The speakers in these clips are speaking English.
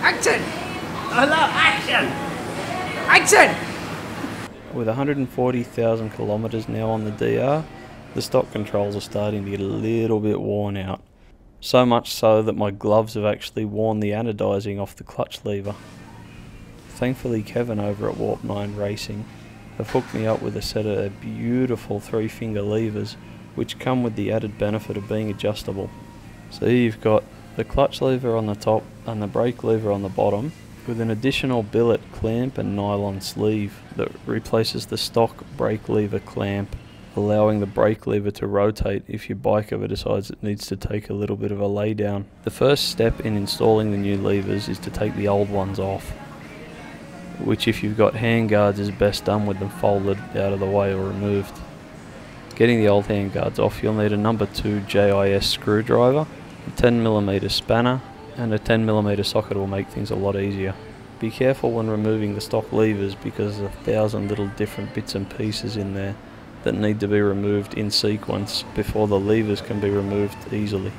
Action! I love action! Action! With 140,000 kilometres now on the DR, the stock controls are starting to get a little bit worn out. So much so that my gloves have actually worn the anodizing off the clutch lever. Thankfully Kevin over at Warp 9 Racing have hooked me up with a set of beautiful 3-finger levers which come with the added benefit of being adjustable. So here you've got the clutch lever on the top and the brake lever on the bottom, with an additional billet clamp and nylon sleeve that replaces the stock brake lever clamp, allowing the brake lever to rotate if your bike ever decides it needs to take a little bit of a lay down. The first step in installing the new levers is to take the old ones off, which if you've got handguards is best done with them folded out of the way or removed. Getting the old handguards off, you'll need a number 2 JIS screwdriver, a 10mm spanner, and a 10mm socket will make things a lot easier. Be careful when removing the stock levers because there's 1,000 little different bits and pieces in there that need to be removed in sequence before the levers can be removed easily.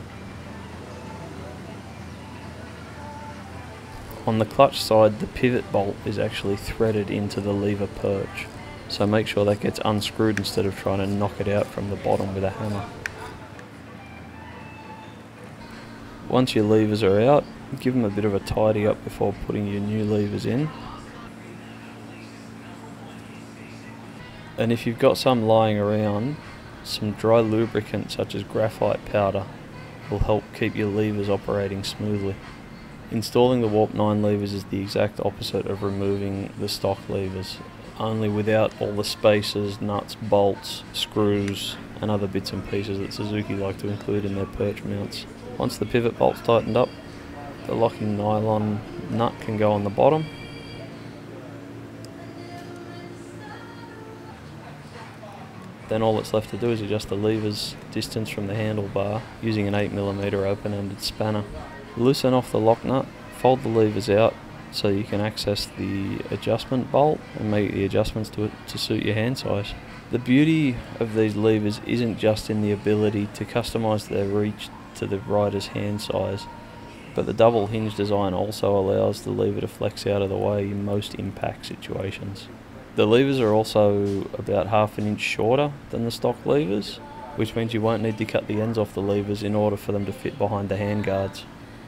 On the clutch side, the pivot bolt is actually threaded into the lever perch, so make sure that gets unscrewed instead of trying to knock it out from the bottom with a hammer. Once your levers are out, give them a bit of a tidy up before putting your new levers in. And if you've got some lying around, some dry lubricant such as graphite powder will help keep your levers operating smoothly. Installing the Warp 9 levers is the exact opposite of removing the stock levers, only without all the spacers, nuts, bolts, screws and other bits and pieces that Suzuki like to include in their perch mounts. Once the pivot bolt's tightened up, the locking nylon nut can go on the bottom. Then all that's left to do is adjust the lever's distance from the handlebar using an 8mm open-ended spanner. Loosen off the lock nut, fold the levers out so you can access the adjustment bolt and make the adjustments to it to suit your hand size. The beauty of these levers isn't just in the ability to customise their reach to the rider's hand size, but the double hinge design also allows the lever to flex out of the way in most impact situations. The levers are also about ½ an inch shorter than the stock levers, which means you won't need to cut the ends off the levers in order for them to fit behind the handguards.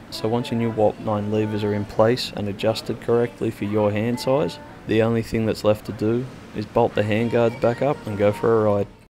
So once your new Warp 9 levers are in place and adjusted correctly for your hand size, the only thing that's left to do is bolt the handguards back up and go for a ride.